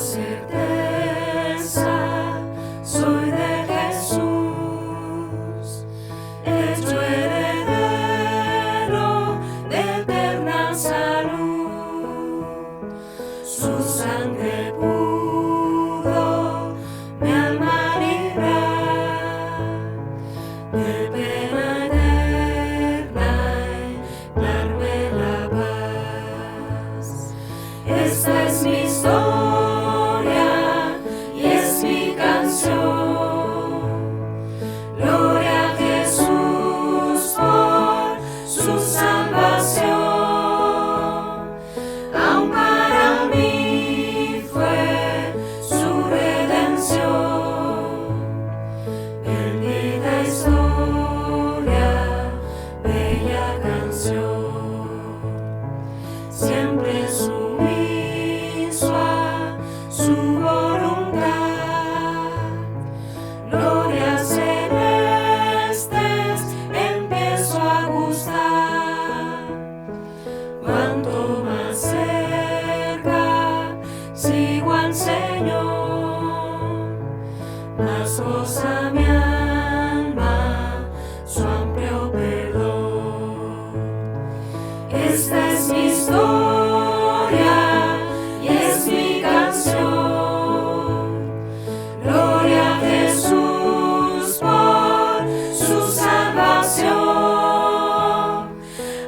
certeza, soy de Jesús, hecho heredero de eterna salud. Su sangre pudo mi alma librar de pena eterna y darme la paz. Esta es mi historia y es mi canción. Gloria a Jesús por su salvación. Aún para mí fue su redención. Bendita historia, bella canción. Siempre sumiso a su voluntad. Glorias celestes empiezo a gustar. Cuanto más cerca sigo al Señor, más goza mi alma su amplio perdón. Esta es mi historia y es mi canción. Gloria a Jesús por su salvación.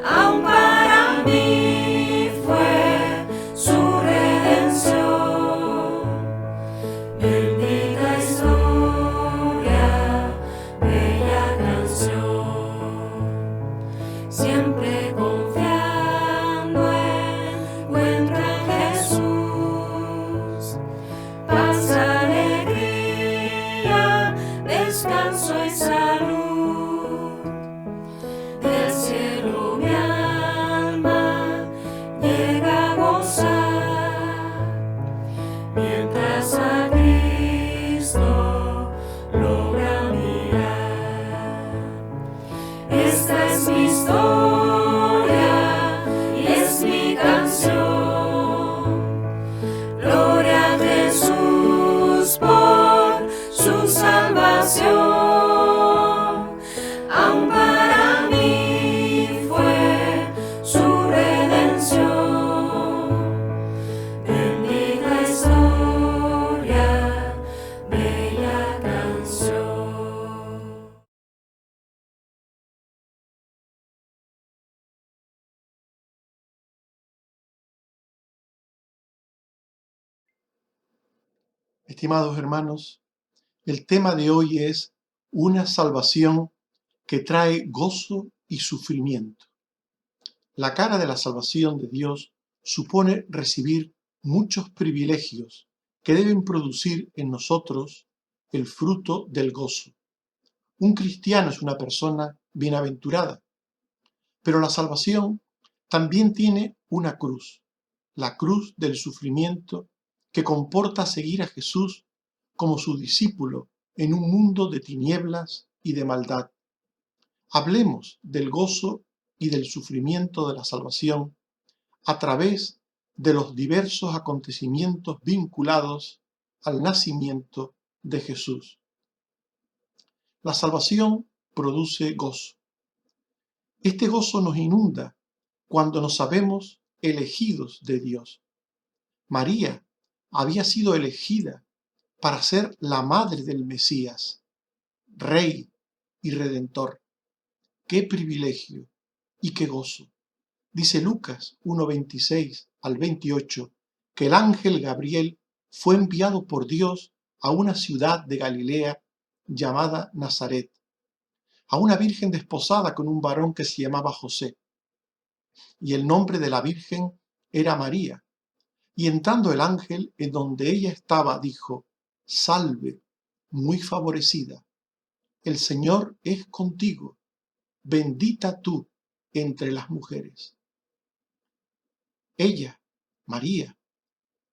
Aún para mí fue su redención. Bendita historia, bella canción. Siempre confiando encuentro en Jesús paz, alegría, descanso y salud. Del cielo mi alma llega a gozar, mientras a Cristo logra mirar. Esta es mi historia y es mi canción. Gloria a Jesús por su salvación. Aún para mí fue su redención. Bendita historia, bella canción. Estimados hermanos, el tema de hoy es una salvación que trae gozo y sufrimiento. La cara de la salvación de Dios supone recibir muchos privilegios que deben producir en nosotros el fruto del gozo. Un cristiano es una persona bienaventurada, pero la salvación también tiene una cruz, la cruz del sufrimiento que comporta seguir a Jesús como su discípulo en un mundo de tinieblas y de maldad. Hablemos del gozo y del sufrimiento de la salvación a través de los diversos acontecimientos vinculados al nacimiento de Jesús. La salvación produce gozo. Este gozo nos inunda cuando nos sabemos elegidos de Dios. María había sido elegida para ser la madre del Mesías, Rey y Redentor. ¡Qué privilegio y qué gozo! Dice Lucas 1:26 al 28 que el ángel Gabriel fue enviado por Dios a una ciudad de Galilea llamada Nazaret, a una virgen desposada con un varón que se llamaba José, y el nombre de la virgen era María. Y entrando el ángel en donde ella estaba, dijo: Salve, muy favorecida, el Señor es contigo, bendita tú entre las mujeres. Ella, María,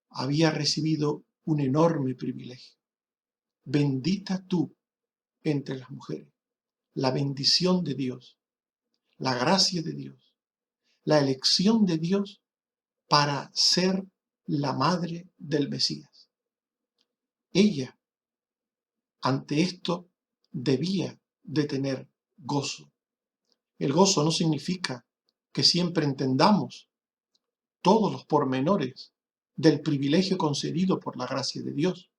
había recibido un enorme privilegio. Bendita tú entre las mujeres. La bendición de Dios, la gracia de Dios, la elección de Dios para ser la madre del Mesías. Ella, ante esto, debía de tener gozo. El gozo no significa que siempre entendamos todos los pormenores del privilegio concedido por la gracia de Dios.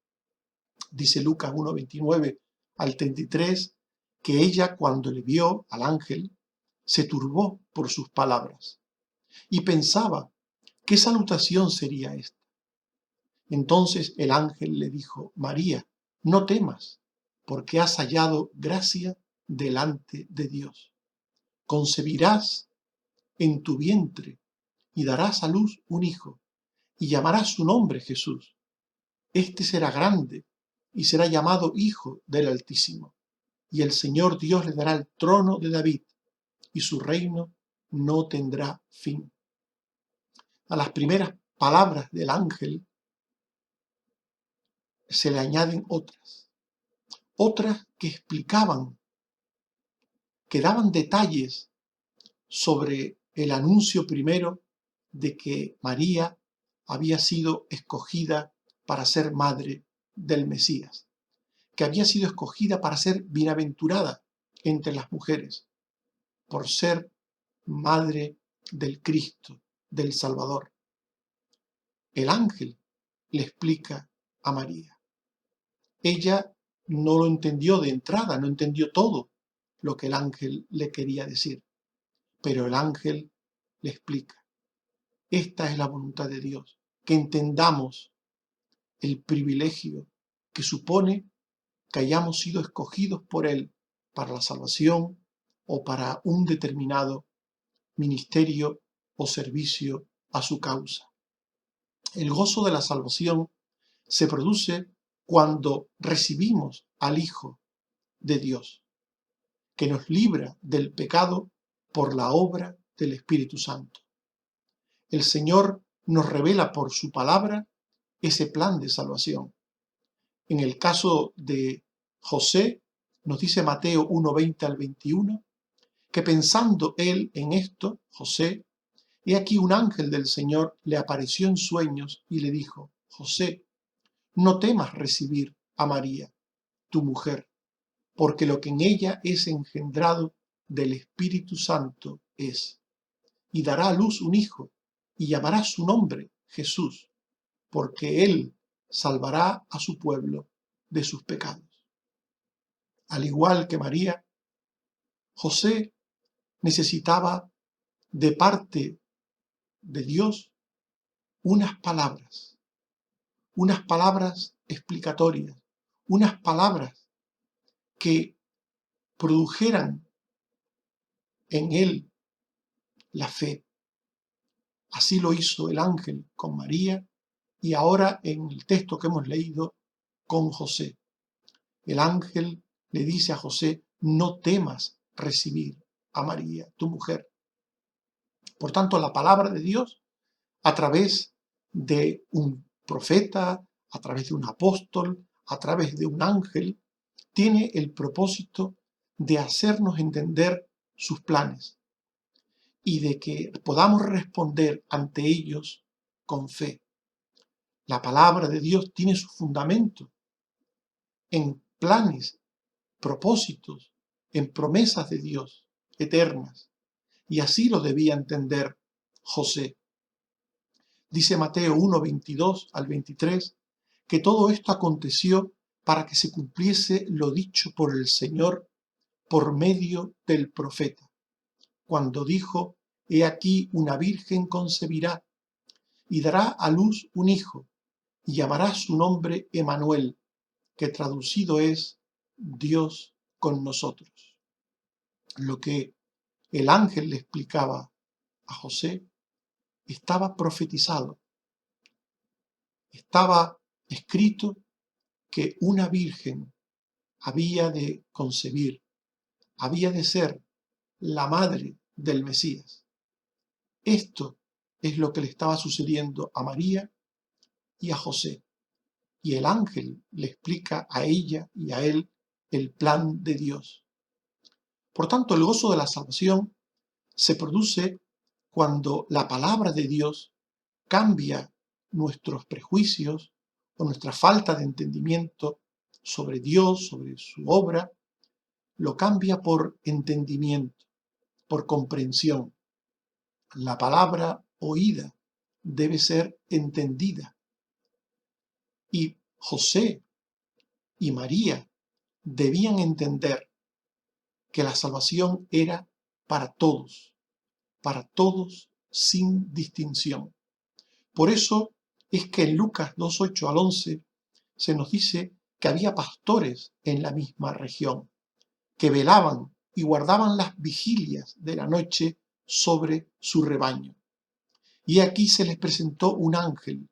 Dice Lucas 1:29 al 33, que ella, cuando le vio al ángel, se turbó por sus palabras y pensaba, ¿qué salutación sería esta? Entonces el ángel le dijo, María, no temas, porque has hallado gracia delante de Dios. Concebirás en tu vientre y darás a luz un hijo, y llamarás su nombre Jesús. Este será grande y será llamado Hijo del Altísimo, y el Señor Dios le dará el trono de David, y su reino no tendrá fin. A las primeras palabras del ángel se le añaden otras que explicaban, que daban detalles sobre el anuncio primero de que María había sido escogida para ser madre del Mesías, que había sido escogida para ser bienaventurada entre las mujeres, por ser madre del Cristo, del Salvador. El ángel le explica a María. Ella no lo entendió de entrada, no entendió todo lo que el ángel le quería decir, pero el ángel le explica. Esta es la voluntad de Dios, que entendamos el privilegio que supone que hayamos sido escogidos por Él para la salvación o para un determinado ministerio o servicio a su causa. El gozo de la salvación se produce cuando recibimos al Hijo de Dios, que nos libra del pecado por la obra del Espíritu Santo. El Señor nos revela por su palabra ese plan de salvación. En el caso de José, nos dice Mateo 1:20 al 21, que pensando él en esto, José, he aquí un ángel del Señor le apareció en sueños y le dijo, José, no temas recibir a María, tu mujer, porque lo que en ella es engendrado del Espíritu Santo es, y dará a luz un hijo, y llamará su nombre Jesús, porque él salvará a su pueblo de sus pecados. Al igual que María, José necesitaba de parte de Dios unas palabras explicatorias, unas palabras que produjeran en él la fe. Así lo hizo el ángel con María y ahora en el texto que hemos leído con José. El ángel le dice a José, no temas recibir a María, tu mujer. Por tanto, la palabra de Dios, a través de un profeta, a través de un apóstol, a través de un ángel, tiene el propósito de hacernos entender sus planes y de que podamos responder ante ellos con fe. La palabra de Dios tiene su fundamento en planes, propósitos, en promesas de Dios eternas. Y así lo debía entender José. Dice Mateo 1:22 al 23, que todo esto aconteció para que se cumpliese lo dicho por el Señor por medio del profeta, cuando dijo, he aquí una virgen concebirá y dará a luz un hijo, y llamará su nombre Emmanuel, que traducido es Dios con nosotros. Lo que el ángel le explicaba a José estaba profetizado, estaba escrito que una virgen había de concebir, había de ser la madre del Mesías. Esto es lo que le estaba sucediendo a María y a José. Y el ángel le explica a ella y a él el plan de Dios. Por tanto, el gozo de la salvación se produce cuando la palabra de Dios cambia nuestros prejuicios o nuestra falta de entendimiento sobre Dios, sobre su obra, lo cambia por entendimiento, por comprensión. La palabra oída debe ser entendida. Y José y María debían entender que la salvación era para todos sin distinción. Por eso es que en Lucas 2:8 al 11 se nos dice que había pastores en la misma región, que velaban y guardaban las vigilias de la noche sobre su rebaño. Y aquí se les presentó un ángel,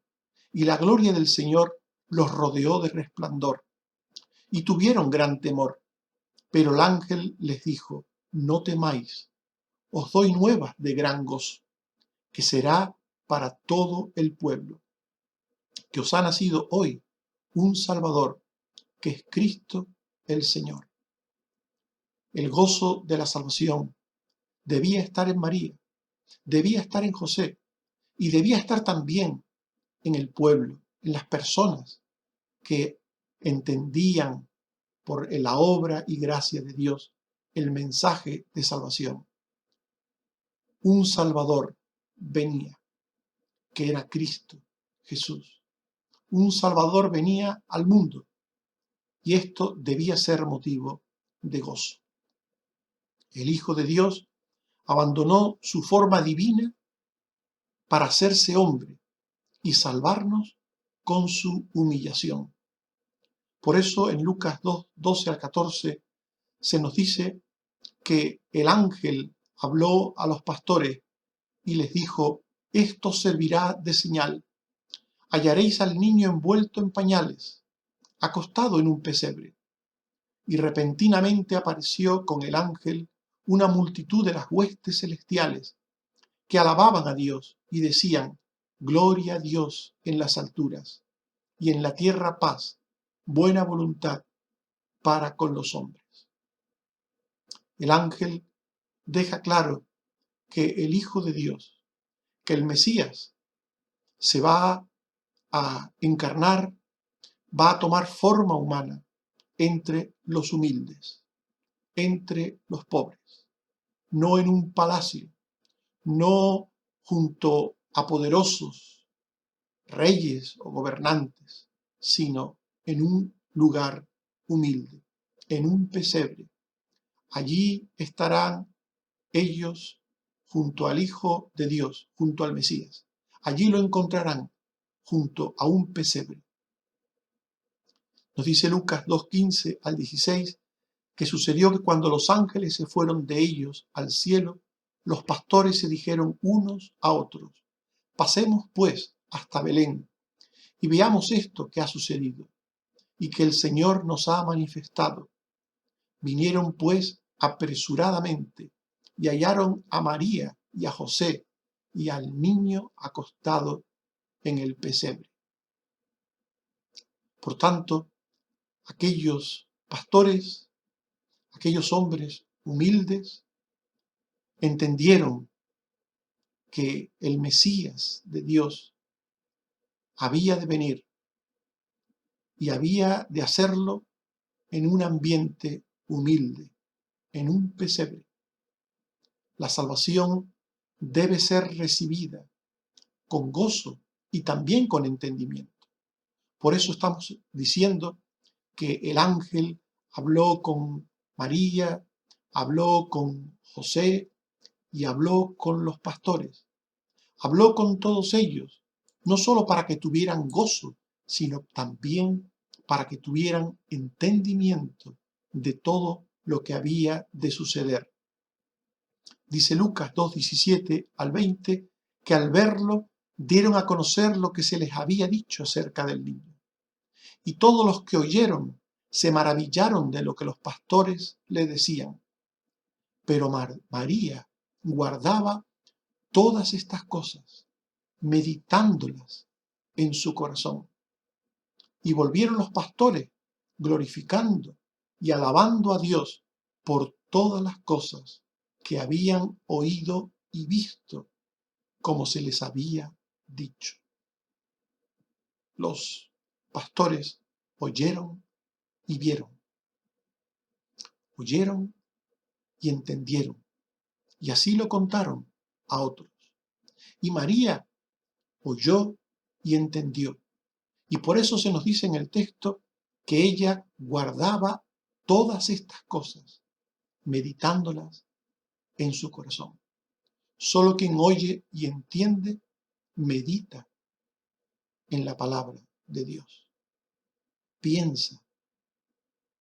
y la gloria del Señor los rodeó de resplandor, y tuvieron gran temor. Pero el ángel les dijo: no temáis, os doy nuevas de gran gozo, que será para todo el pueblo, que os ha nacido hoy un Salvador, que es Cristo el Señor. El gozo de la salvación debía estar en María, debía estar en José y debía estar también en el pueblo, en las personas que entendían por la obra y gracia de Dios el mensaje de salvación. Un Salvador venía, que era Cristo Jesús. Un Salvador venía al mundo y esto debía ser motivo de gozo. El Hijo de Dios abandonó su forma divina para hacerse hombre y salvarnos con su humillación. Por eso en Lucas 2, 12 al 14 se nos dice que el ángel habló a los pastores y les dijo: esto servirá de señal. Hallaréis al niño envuelto en pañales, acostado en un pesebre. Y repentinamente apareció con el ángel una multitud de las huestes celestiales, que alababan a Dios y decían: gloria a Dios en las alturas, y en la tierra paz, buena voluntad para con los hombres. El ángel deja claro que el Hijo de Dios, que el Mesías, se va a encarnar, va a tomar forma humana entre los humildes, entre los pobres, no en un palacio, no junto a poderosos reyes o gobernantes, sino en un lugar humilde, en un pesebre. Allí estarán ellos junto al Hijo de Dios, junto al Mesías. Allí lo encontrarán junto a un pesebre. Nos dice Lucas 2:15 al 16 que sucedió que cuando los ángeles se fueron de ellos al cielo, los pastores se dijeron unos a otros: pasemos pues hasta Belén y veamos esto que ha sucedido y que el Señor nos ha manifestado. Vinieron pues apresuradamente y hallaron a María y a José y al niño acostado en el pesebre. Por tanto, aquellos pastores, aquellos hombres humildes, entendieron que el Mesías de Dios había de venir y había de hacerlo en un ambiente humilde, en un pesebre. La salvación debe ser recibida con gozo y también con entendimiento. Por eso estamos diciendo que el ángel habló con María, habló con José y habló con los pastores. Habló con todos ellos, no solo para que tuvieran gozo, sino también para que tuvieran entendimiento de todo lo que había de suceder. Dice Lucas 2:17 al 20 que al verlo dieron a conocer lo que se les había dicho acerca del niño. Y todos los que oyeron se maravillaron de lo que los pastores le decían. Pero María guardaba todas estas cosas, meditándolas en su corazón. Y volvieron los pastores, glorificando y alabando a Dios por todas las cosas que habían oído y visto, como se les había dicho. Los pastores oyeron y vieron, oyeron y entendieron, y así lo contaron a otros. Y María oyó y entendió. Y por eso se nos dice en el texto que ella guardaba todas estas cosas, meditándolas en su corazón. Solo quien oye y entiende, medita en la palabra de Dios. Piensa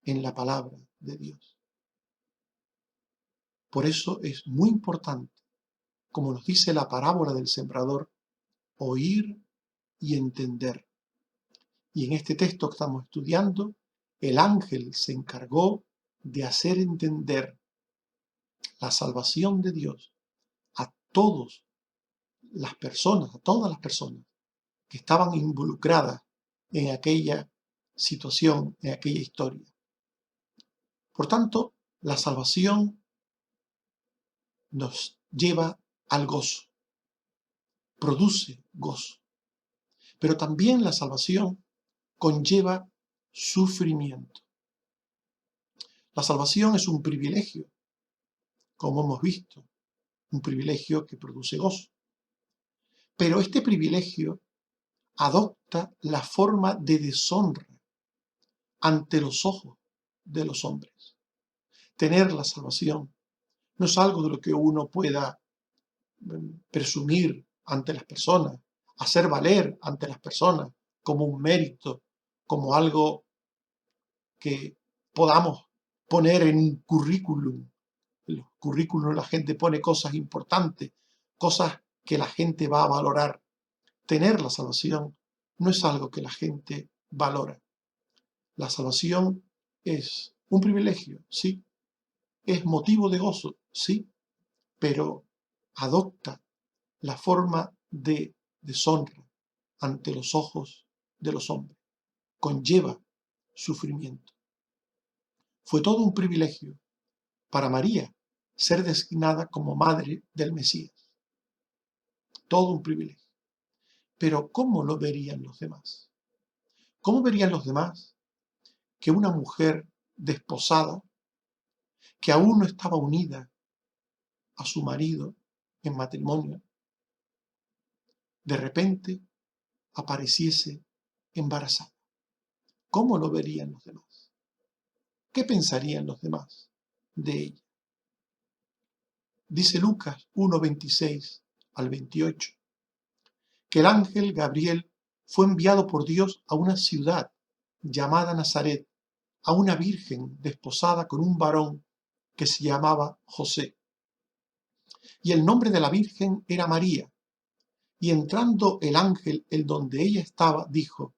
en la palabra de Dios. Por eso es muy importante, como nos dice la parábola del sembrador, oír y entender. Y en este texto que estamos estudiando, el ángel se encargó de hacer entender la salvación de Dios a todas las personas, que estaban involucradas en aquella situación, en aquella historia. Por tanto, la salvación nos lleva al gozo, produce gozo. Pero también la salvación conlleva sufrimiento. La salvación es un privilegio, como hemos visto, un privilegio que produce gozo. Pero este privilegio adopta la forma de deshonra ante los ojos de los hombres. Tener la salvación no es algo de lo que uno pueda presumir ante las personas, hacer valer ante las personas como un mérito, como algo que podamos poner en un currículum. En los currículums la gente pone cosas importantes, cosas que la gente va a valorar. Tener la salvación no es algo que la gente valora. La salvación es un privilegio, sí. Es motivo de gozo, sí, pero adopta la forma de deshonra ante los ojos de los hombres. Conlleva sufrimiento. Fue todo un privilegio para María ser designada como madre del Mesías. Todo un privilegio. Pero ¿cómo lo verían los demás? ¿Cómo verían los demás que una mujer desposada, que aún no estaba unida a su marido en matrimonio, de repente apareciese embarazada? ¿Cómo lo verían los demás? ¿Qué pensarían los demás de ella? Dice Lucas 1:26 al 28, que el ángel Gabriel fue enviado por Dios a una ciudad llamada Nazaret, a una virgen desposada con un varón que se llamaba José. Y el nombre de la virgen era María. Y entrando el ángel en donde ella estaba, dijo: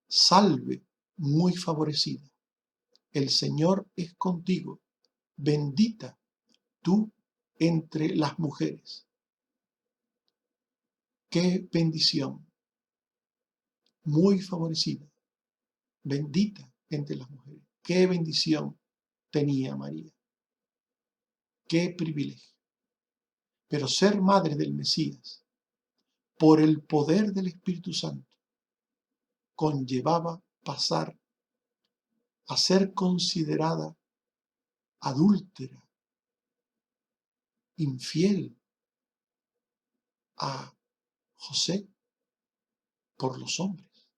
Salve, muy favorecida, el Señor es contigo, bendita tú entre las mujeres. ¡Qué bendición! Muy favorecida, bendita entre las mujeres. ¡Qué bendición tenía María! ¡Qué privilegio! Pero ser madre del Mesías, por el poder del Espíritu Santo, conllevaba pasar a ser considerada adúltera, infiel a José por los hombres,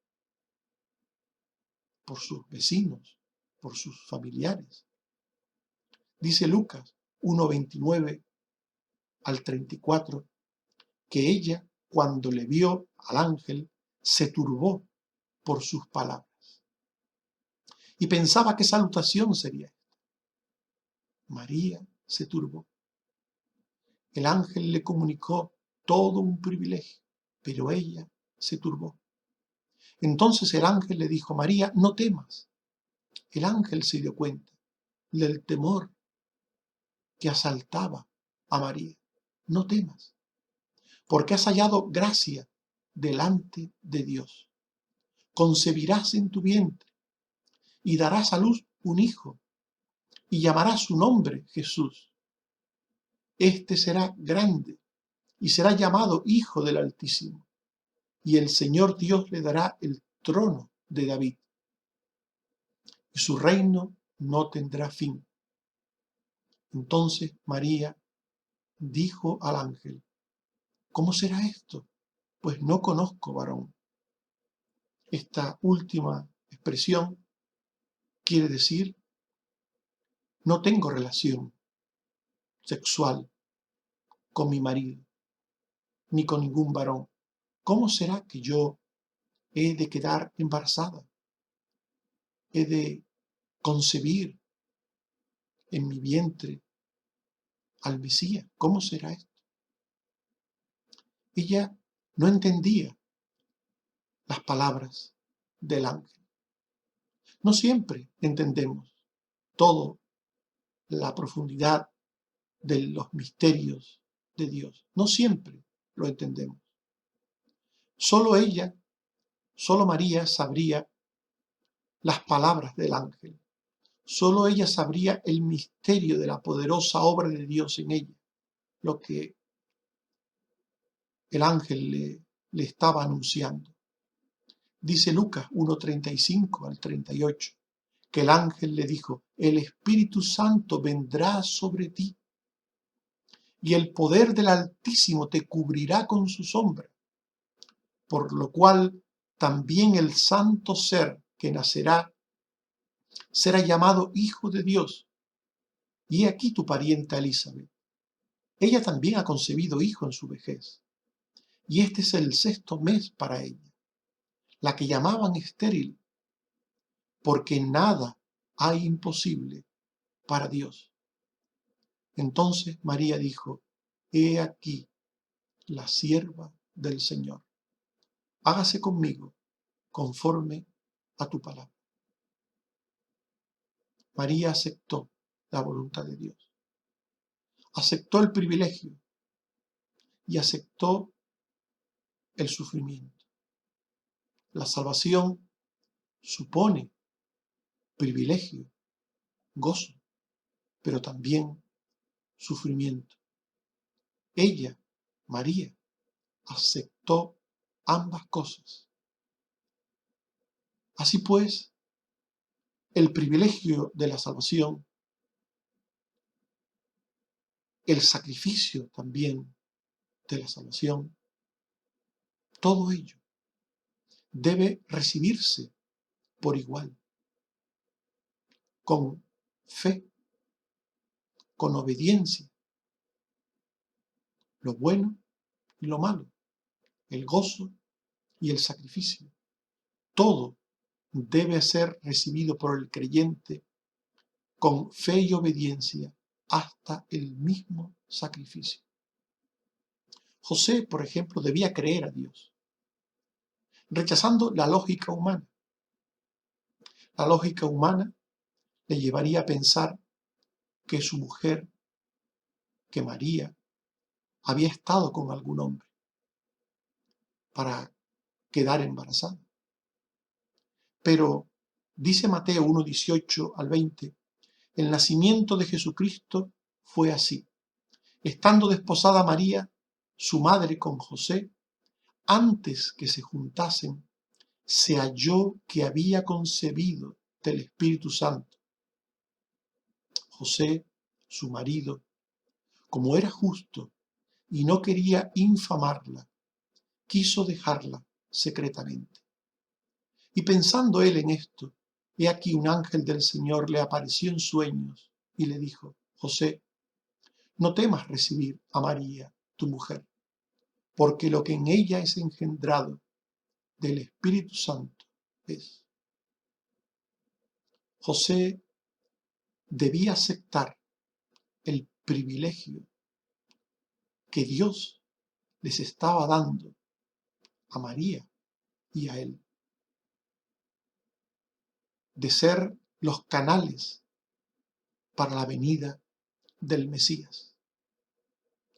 por sus vecinos, por sus familiares. Dice Lucas 1:29 al 34 que ella, cuando le vio al ángel, se turbó por sus palabras y pensaba qué salutación sería esta. María se turbó. El ángel le comunicó todo un privilegio, pero ella se turbó. Entonces el ángel le dijo: María, no temas. El ángel se dio cuenta del temor que asaltaba a María. No temas, porque has hallado gracia delante de Dios. Concebirás en tu vientre y darás a luz un hijo, y llamarás su nombre Jesús. Este será grande y será llamado Hijo del Altísimo, y el Señor Dios le dará el trono de David, y su reino no tendrá fin. Entonces María dijo al ángel: ¿cómo será esto? Pues no conozco varón. Esta última expresión quiere decir: no tengo relación sexual con mi marido, ni con ningún varón. ¿Cómo será que yo he de quedar embarazada? ¿He de concebir en mi vientre al Mesías? ¿Cómo será esto? Ella no entendía las palabras del ángel. No siempre entendemos toda la profundidad de los misterios de Dios. No siempre lo entendemos. Solo ella, solo María sabría las palabras del ángel. Solo ella sabría el misterio de la poderosa obra de Dios en ella, lo que el ángel le estaba anunciando. Dice Lucas 1:35 al 38, que el ángel le dijo: el Espíritu Santo vendrá sobre ti, y el poder del Altísimo te cubrirá con su sombra, por lo cual también el santo ser que nacerá será llamado Hijo de Dios. Y he aquí tu parienta Elizabeth. Ella también ha concebido hijo en su vejez, y este es el 6º mes para ella, la que llamaban estéril, porque nada hay imposible para Dios. Entonces María dijo: he aquí la sierva del Señor, hágase conmigo conforme a tu palabra. María aceptó la voluntad de Dios, aceptó el privilegio y aceptó el sufrimiento. La salvación supone privilegio, gozo, pero también sufrimiento. Ella, María, aceptó ambas cosas. Así pues, el privilegio de la salvación, el sacrificio también de la salvación, todo ello debe recibirse por igual, con fe, con obediencia, lo bueno y lo malo, el gozo y el sacrificio. Todo debe ser recibido por el creyente con fe y obediencia hasta el mismo sacrificio. José, por ejemplo, debía creer a Dios, rechazando la lógica humana. La lógica humana le llevaría a pensar que su mujer, que María, había estado con algún hombre para quedar embarazada. Pero dice Mateo 1:18 al 20, el nacimiento de Jesucristo fue así. Estando desposada María, su madre, con José, antes que se juntasen, se halló que había concebido del Espíritu Santo. José, su marido, como era justo y no quería infamarla, quiso dejarla secretamente. Y pensando él en esto, he aquí un ángel del Señor le apareció en sueños y le dijo: José, no temas recibir a María, tu mujer, porque lo que en ella es engendrado del Espíritu Santo es. José debía aceptar el privilegio que Dios les estaba dando a María y a él, de ser los canales para la venida del Mesías.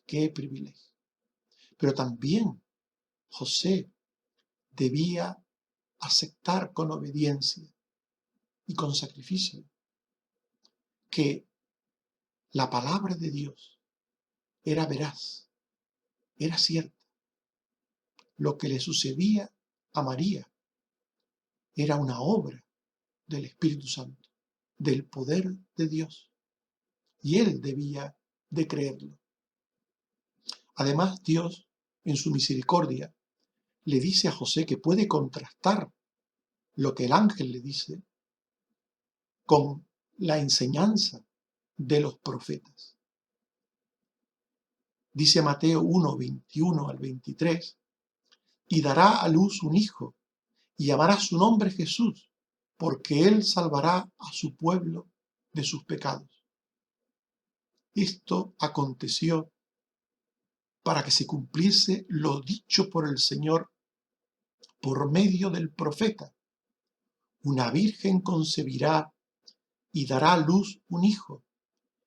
¡Qué privilegio! Pero también José debía aceptar con obediencia y con sacrificio que la palabra de Dios era veraz, era cierta. Lo que le sucedía a María era una obra del Espíritu Santo, del poder de Dios, y él debía de creerlo. Además, Dios, en su misericordia, le dice a José que puede contrastar lo que el ángel le dice con la enseñanza de los profetas. Dice Mateo 1, 21 al 23, y dará a luz un hijo, y llamará su nombre Jesús, porque él salvará a su pueblo de sus pecados. Esto aconteció para que se cumpliese lo dicho por el Señor por medio del profeta. Una virgen concebirá y dará a luz un hijo,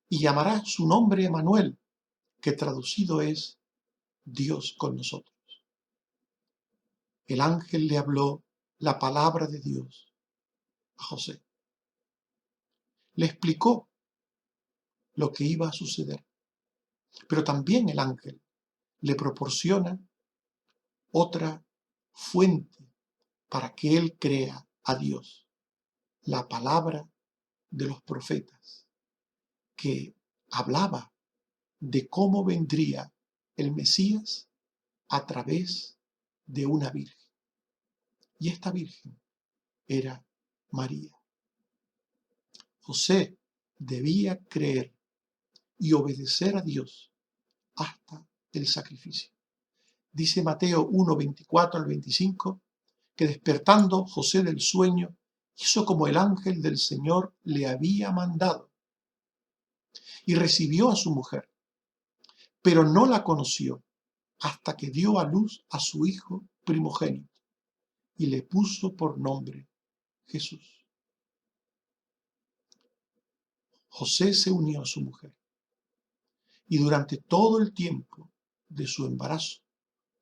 y llamará su nombre Emanuel, que traducido es Dios con nosotros. El ángel le habló la palabra de Dios a José. Le explicó lo que iba a suceder, pero también el ángel le proporciona otra fuente para que él crea a Dios, la palabra de los profetas, que hablaba de cómo vendría el Mesías a través de una virgen. Y esta virgen era María. José debía creer y obedecer a Dios hasta el sacrificio. Dice Mateo 1, 24 al 25, que despertando José del sueño, hizo como el ángel del Señor le había mandado y recibió a su mujer, pero no la conoció hasta que dio a luz a su hijo primogénito y le puso por nombre Jesús. José se unió a su mujer y durante todo el tiempo de su embarazo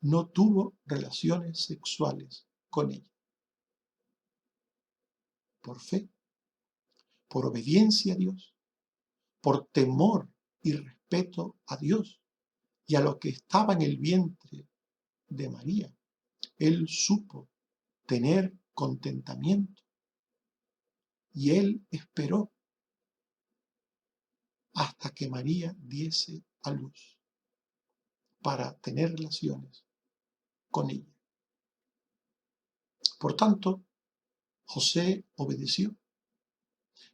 no tuvo relaciones sexuales con ella. Por fe, por obediencia a Dios, por temor y respeto a Dios y a lo que estaba en el vientre de María, él supo tener contentamiento y él esperó hasta que María diese a luz para tener relaciones con ella. Por tanto, José obedeció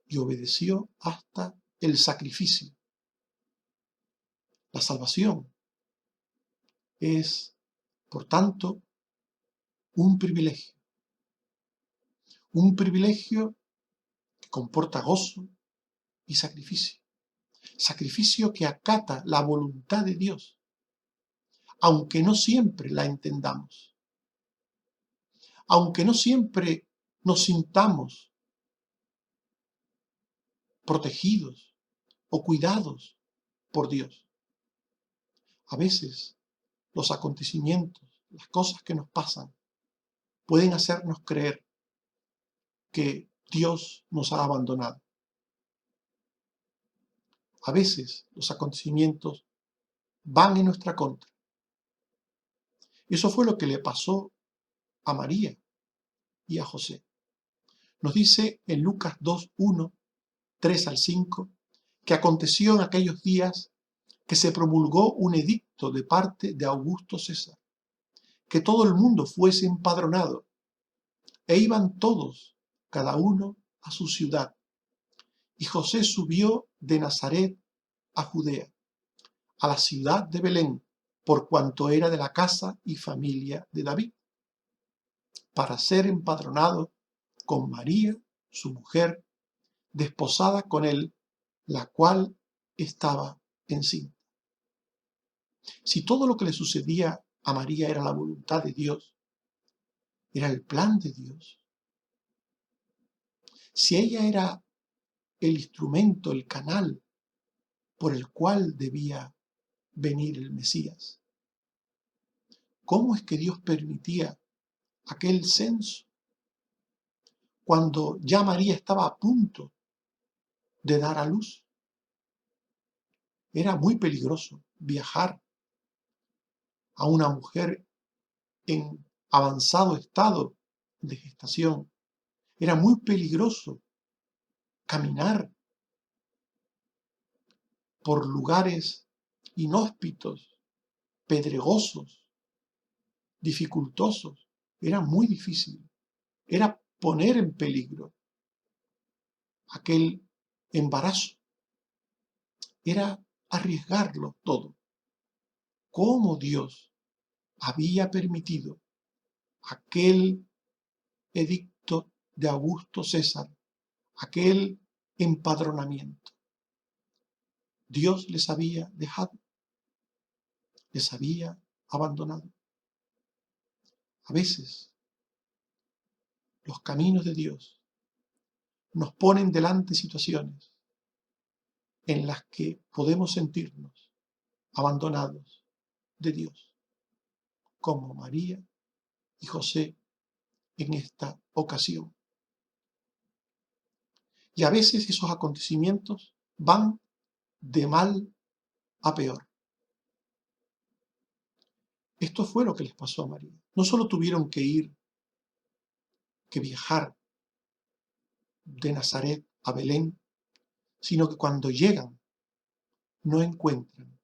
y obedeció hasta el sacrificio. La salvación es, por tanto, un privilegio que comporta gozo y sacrificio. Sacrificio que acata la voluntad de Dios, aunque no siempre la entendamos, aunque no siempre nos sintamos protegidos o cuidados por Dios. A veces los acontecimientos, las cosas que nos pasan, pueden hacernos creer que Dios nos ha abandonado. A veces los acontecimientos van en nuestra contra. Eso fue lo que le pasó a María y a José. Nos dice en Lucas 2:1, 3 al 5, que aconteció en aquellos días que se promulgó un edicto de parte de Augusto César, que todo el mundo fuese empadronado, e iban todos, cada uno a su ciudad. Y José subió de Nazaret a Judea, a la ciudad de Belén, por cuanto era de la casa y familia de David, para ser empadronado con María, su mujer, desposada con él, la cual estaba encinta. Si todo lo que le sucedía a María era la voluntad de Dios, era el plan de Dios, si ella era el instrumento, el canal por el cual debía venir el Mesías, ¿cómo es que Dios permitía aquel censo cuando ya María estaba a punto de dar a luz? Era muy peligroso viajar a una mujer en avanzado estado de gestación Era muy peligroso caminar por lugares inhóspitos, pedregosos, dificultosos. Era muy difícil. Era poner en peligro aquel embarazo. Era arriesgarlo todo. ¿Cómo Dios había permitido aquel edicto de Augusto César, aquel empadronamiento? Dios les había dejado, les había abandonado. A veces los caminos de Dios nos ponen delante situaciones en las que podemos sentirnos abandonados de Dios, como María y José en esta ocasión. Y a veces esos acontecimientos van de mal a peor. Esto fue lo que les pasó a María. No solo tuvieron que viajar de Nazaret a Belén, sino que cuando llegan no encuentran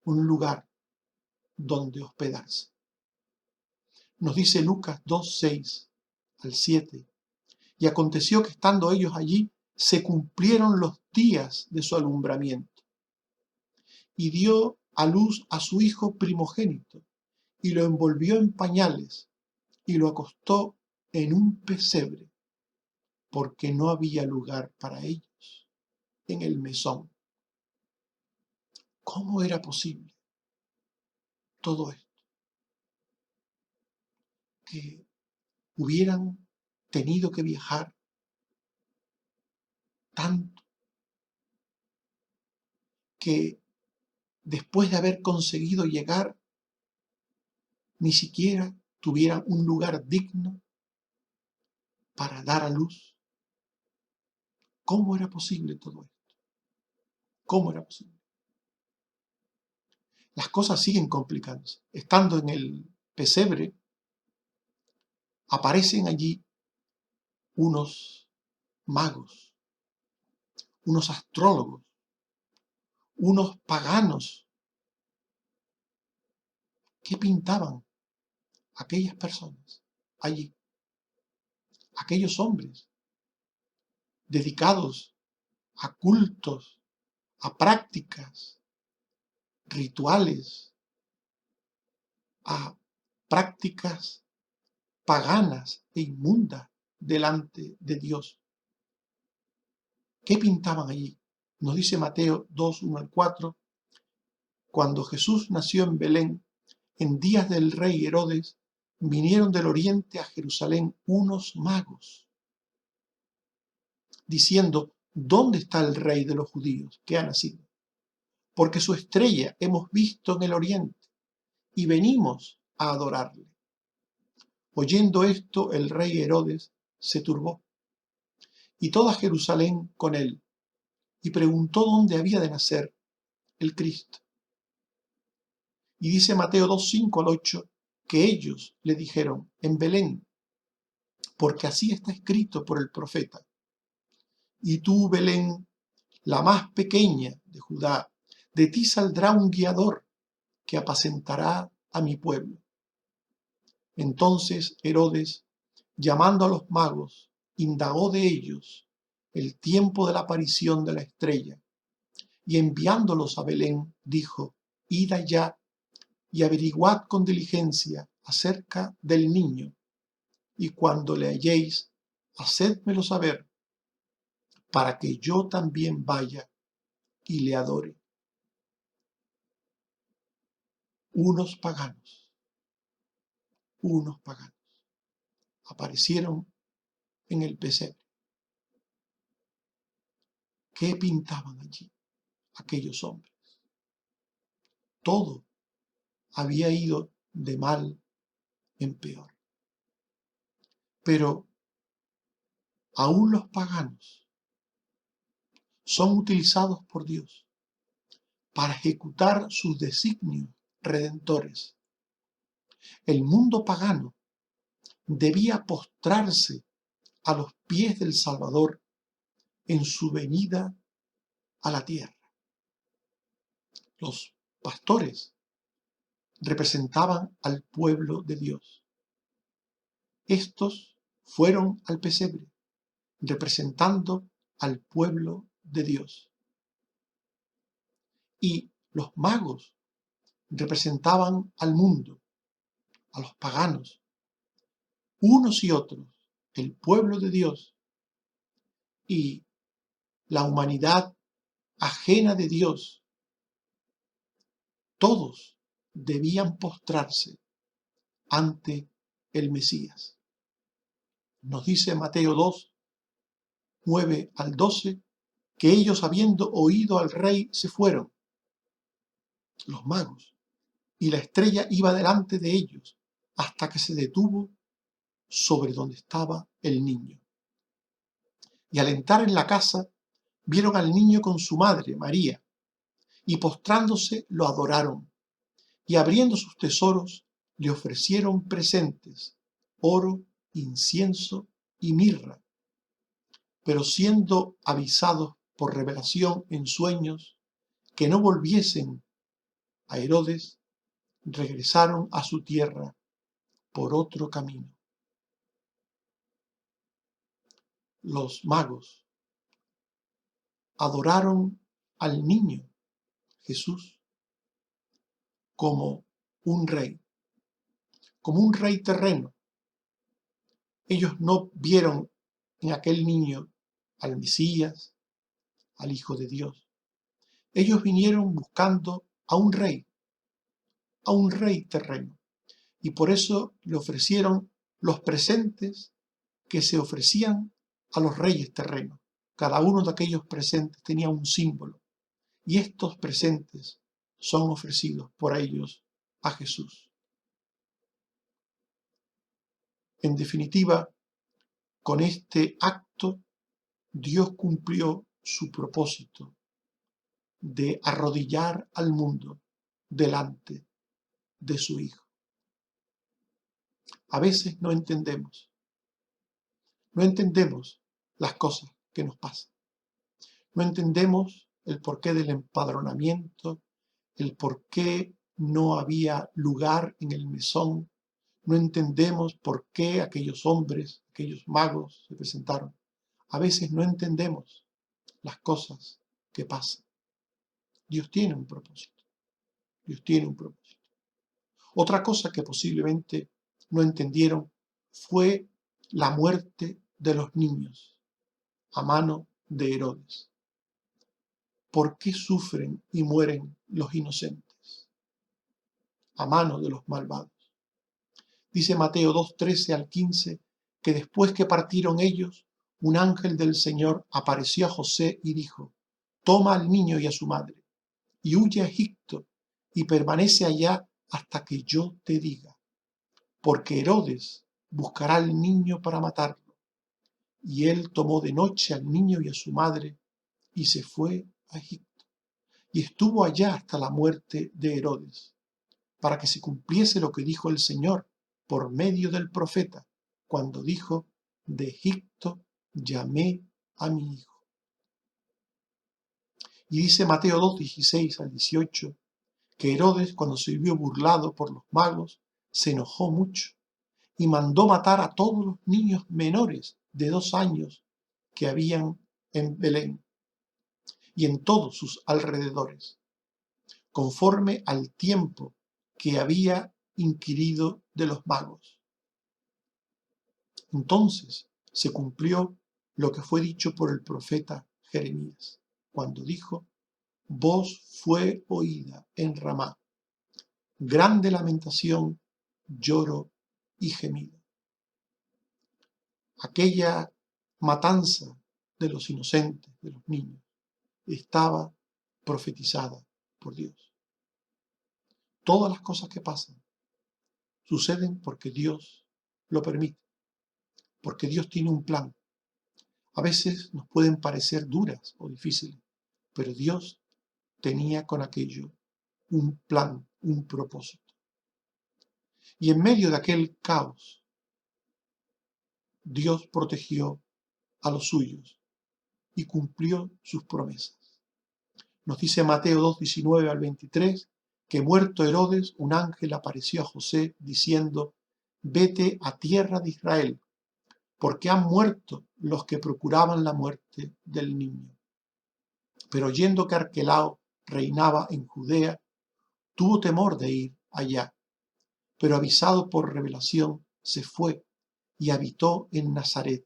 un lugar donde hospedarse. Nos dice Lucas 2, 6 al 7. Y aconteció que estando ellos allí, se cumplieron los días de su alumbramiento. Y dio a luz a su hijo primogénito, y lo envolvió en pañales, y lo acostó en un pesebre, porque no había lugar para ellos en el mesón. ¿Cómo era posible todo esto? Que hubieran tenido que viajar tanto, que después de haber conseguido llegar, ni siquiera tuvieran un lugar digno para dar a luz. ¿Cómo era posible todo esto? ¿Cómo era posible? Las cosas siguen complicándose. Estando en el pesebre, aparecen allí unos magos, unos astrólogos, unos paganos. ¿Qué pintaban aquellas personas allí? Aquellos hombres dedicados a cultos, a prácticas, rituales, a prácticas paganas e inmundas delante de Dios. ¿Qué pintaban allí? Nos dice Mateo 2, 1 al 4, cuando Jesús nació en Belén, en días del rey Herodes, vinieron del oriente a Jerusalén unos magos, diciendo, ¿dónde está el rey de los judíos que ha nacido? Porque su estrella hemos visto en el oriente y venimos a adorarle. Oyendo esto, el rey Herodes se turbó, y toda Jerusalén con él, y preguntó dónde había de nacer el Cristo. Y dice Mateo 2, 5 al 8, que ellos le dijeron, en Belén, porque así está escrito por el profeta. Y tú, Belén, la más pequeña de Judá, de ti saldrá un guiador que apacentará a mi pueblo. Entonces Herodes, llamando a los magos, indagó de ellos el tiempo de la aparición de la estrella, y enviándolos a Belén, dijo, id allá y averiguad con diligencia acerca del niño, y cuando le halléis, hacédmelo saber, para que yo también vaya y le adore. Unos paganos, aparecieron en el pesebre. ¿Qué pintaban allí aquellos hombres? Todo había ido de mal en peor. Pero aún los paganos son utilizados por Dios para ejecutar sus designios redentores. El mundo pagano debía postrarse a los pies del Salvador en su venida a la tierra. Los pastores representaban al pueblo de Dios. Estos fueron al pesebre, representando al pueblo de Dios. Y los magos representaban al mundo, a los paganos, unos y otros, el pueblo de Dios y la humanidad ajena de Dios. Todos debían postrarse ante el Mesías. Nos dice Mateo 2, 9 al 12, que ellos, habiendo oído al rey, se fueron, los magos, y la estrella iba delante de ellos hasta que se detuvo sobre donde estaba el niño. Y al entrar en la casa, vieron al niño con su madre, María, y postrándose lo adoraron, y abriendo sus tesoros le ofrecieron presentes, oro, incienso y mirra. Pero siendo avisados por revelación en sueños que no volviesen a Herodes, regresaron a su tierra por otro camino. Los magos adoraron al niño Jesús como un rey terreno. Ellos no vieron en aquel niño al Mesías, al Hijo de Dios. Ellos vinieron buscando a un rey terreno, y por eso le ofrecieron los presentes que se ofrecían a los reyes terrenos. Cada uno de aquellos presentes tenía un símbolo, y estos presentes son ofrecidos por ellos a Jesús. En definitiva, con este acto, Dios cumplió su propósito de arrodillar al mundo delante de su Hijo. A veces no entendemos las cosas que nos pasan. No entendemos el porqué del empadronamiento, el porqué no había lugar en el mesón. No entendemos por qué aquellos hombres, aquellos magos se presentaron. A veces no entendemos las cosas que pasan. Dios tiene un propósito. Dios tiene un propósito. Otra cosa que posiblemente no entendieron fue la muerte de los niños a mano de Herodes. ¿Por qué sufren y mueren los inocentes a mano de los malvados? Dice Mateo 2, 13 al 15, que después que partieron ellos, un ángel del Señor apareció a José y dijo: toma al niño y a su madre, y huye a Egipto, y permanece allá hasta que yo te diga, porque Herodes buscará al niño para matarlo. Y él tomó de noche al niño y a su madre, y se fue a Egipto. Y estuvo allá hasta la muerte de Herodes, para que se cumpliese lo que dijo el Señor por medio del profeta, cuando dijo: de Egipto llamé a mi hijo. Y dice Mateo 2, 16 al 18, que Herodes, cuando se vio burlado por los magos, se enojó mucho y mandó matar a todos los niños menores de 2 años que habían en Belén y en todos sus alrededores, conforme al tiempo que había inquirido de los magos. Entonces se cumplió lo que fue dicho por el profeta Jeremías, cuando dijo: voz fue oída en Ramá, grande lamentación, lloro y gemido. Aquella matanza de los inocentes, de los niños, estaba profetizada por Dios. Todas las cosas que pasan suceden porque Dios lo permite, porque Dios tiene un plan. A veces nos pueden parecer duras o difíciles, pero Dios tenía con aquello un plan, un propósito. Y en medio de aquel caos, Dios protegió a los suyos y cumplió sus promesas. Nos dice Mateo 2, 19 al 23, que muerto Herodes, un ángel apareció a José diciendo: vete a tierra de Israel, porque han muerto los que procuraban la muerte del niño. Pero oyendo que Arquelao reinaba en Judea, tuvo temor de ir allá, pero avisado por revelación se fue y habitó en Nazaret,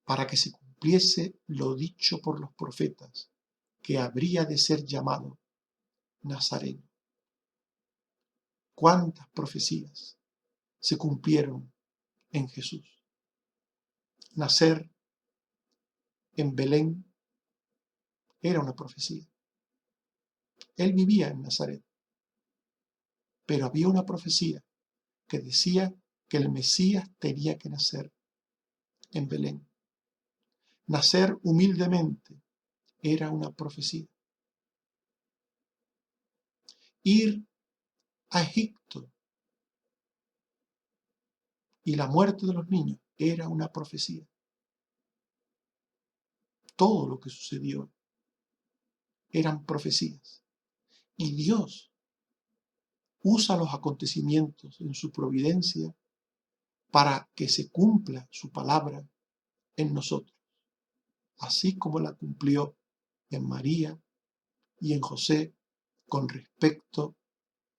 para que se cumpliese lo dicho por los profetas, que habría de ser llamado Nazareno. ¿Cuántas profecías se cumplieron en Jesús? Nacer en Belén era una profecía. Él vivía en Nazaret, pero había una profecía que decía que el Mesías tenía que nacer en Belén. Nacer humildemente era una profecía. Ir a Egipto y la muerte de los niños era una profecía. Todo lo que sucedió eran profecías. Y Dios usa los acontecimientos en su providencia para que se cumpla su palabra en nosotros, así como la cumplió en María y en José con respecto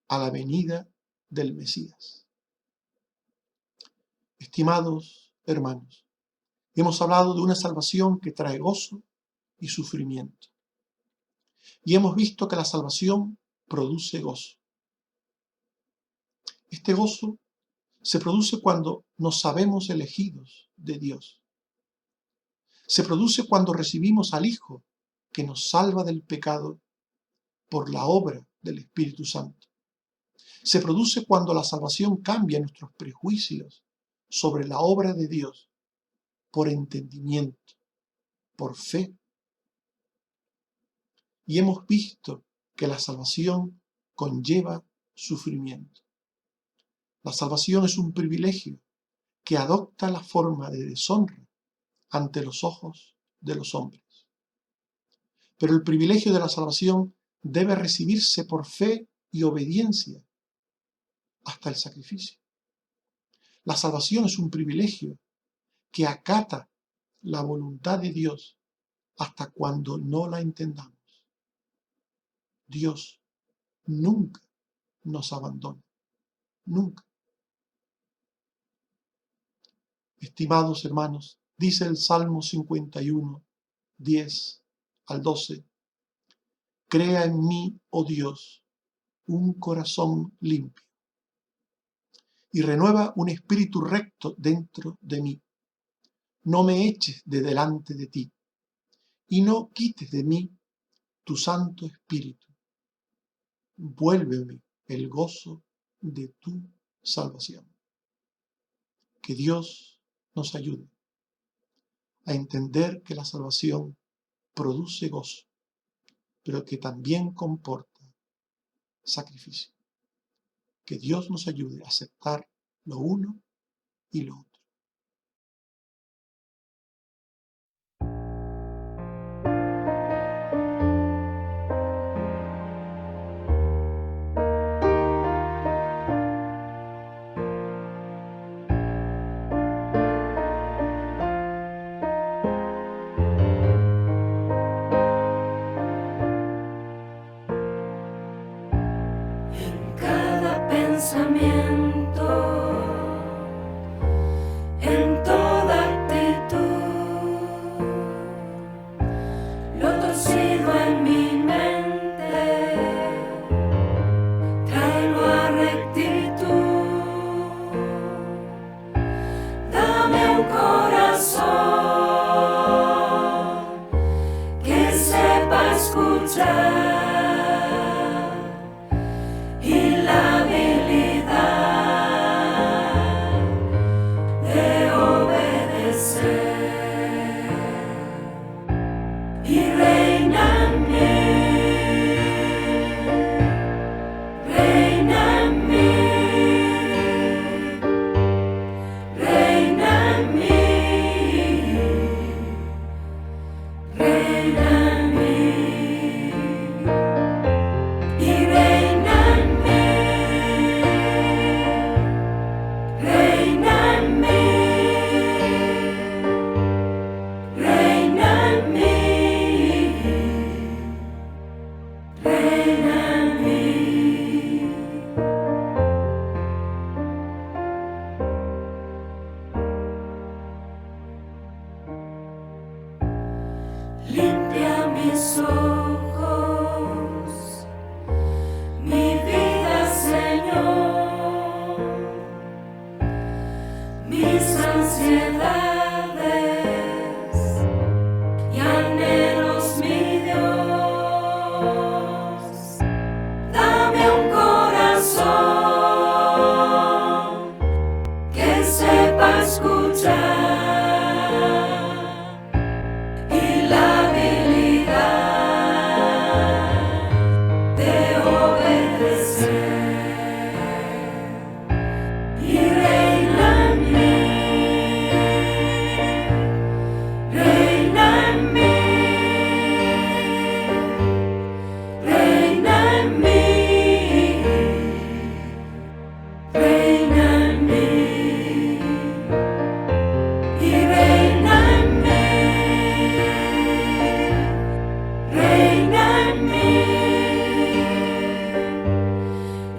a la venida del Mesías. Estimados hermanos, hemos hablado de una salvación que trae gozo y sufrimiento. Y hemos visto que la salvación produce gozo. Este gozo se produce cuando nos sabemos elegidos de Dios. Se produce cuando recibimos al Hijo que nos salva del pecado por la obra del Espíritu Santo. Se produce cuando la salvación cambia nuestros prejuicios sobre la obra de Dios por entendimiento, por fe. Y hemos visto que la salvación conlleva sufrimiento. La salvación es un privilegio que adopta la forma de deshonra ante los ojos de los hombres. Pero el privilegio de la salvación debe recibirse por fe y obediencia hasta el sacrificio. La salvación es un privilegio que acata la voluntad de Dios hasta cuando no la entendamos. Dios nunca nos abandona, nunca. Estimados hermanos, dice el Salmo 51, 10 al 12, crea en mí, oh Dios, un corazón limpio y renueva un espíritu recto dentro de mí. No me eches de delante de ti y no quites de mí tu Santo Espíritu. Vuélveme el gozo de tu salvación. Que Dios nos ayude a entender que la salvación produce gozo, pero que también comporta sacrificio. Que Dios nos ayude a aceptar lo uno y lo otro. En cada pensamiento limpia mis ojos, mi vida, Señor, mis ansiedades y anhelos, mi Dios. Dame un corazón que sepa escuchar y la habilidad de obedecer. Y reina en mí, reina en mí, reina en mí, reina en mí, y reina en mí, reina en mí,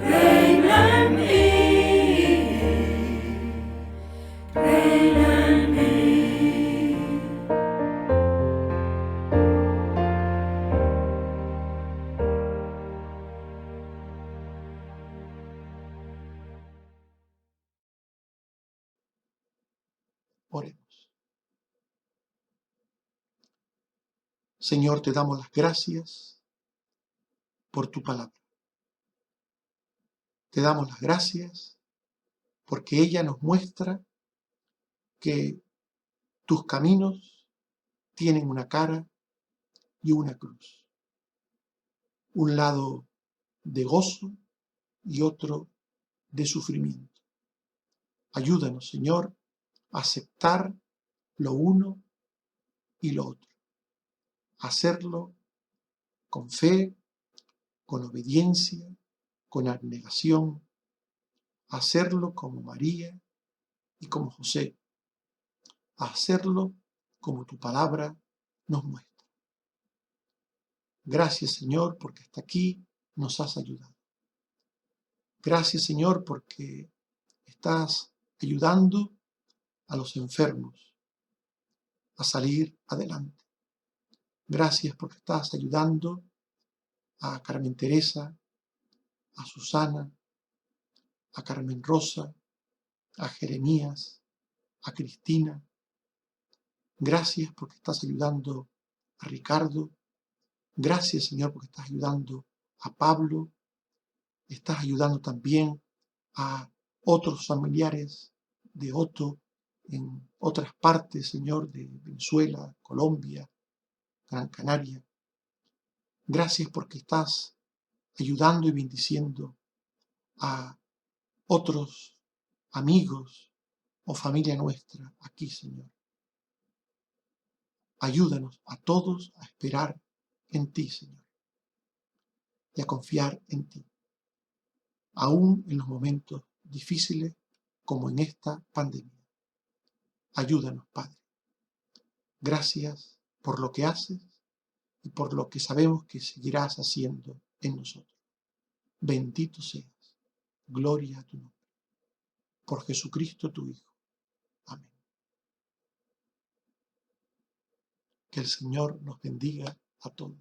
reina en mí, reina en mí. Oremos. Señor, te damos las gracias por tu palabra. Te damos las gracias porque ella nos muestra que tus caminos tienen una cara y una cruz. Un lado de gozo y otro de sufrimiento. Ayúdanos, Señor, a aceptar lo uno y lo otro. Hacerlo con fe, con obediencia, con abnegación. Hacerlo como María y como José. Hacerlo como tu palabra nos muestra. Gracias, Señor, porque hasta aquí nos has ayudado. Gracias, Señor, porque estás ayudando a los enfermos a salir adelante. Gracias porque estás ayudando a Carmen Teresa, a Susana, a Carmen Rosa, a Jeremías, a Cristina. Gracias porque estás ayudando a Ricardo. Gracias, Señor, porque estás ayudando a Pablo. Estás ayudando también a otros familiares de Otto en otras partes, Señor, de Venezuela, Colombia, Gran Canaria. Gracias porque estás ayudando y bendiciendo a otros amigos o familia nuestra aquí, Señor. Ayúdanos a todos a esperar en ti, Señor, y a confiar en ti, aún en los momentos difíciles como en esta pandemia. Ayúdanos, Padre. Gracias por lo que haces y por lo que sabemos que seguirás haciendo en nosotros. Bendito seas. Gloria a tu nombre. Por Jesucristo tu Hijo. Amén. Que el Señor nos bendiga a todos.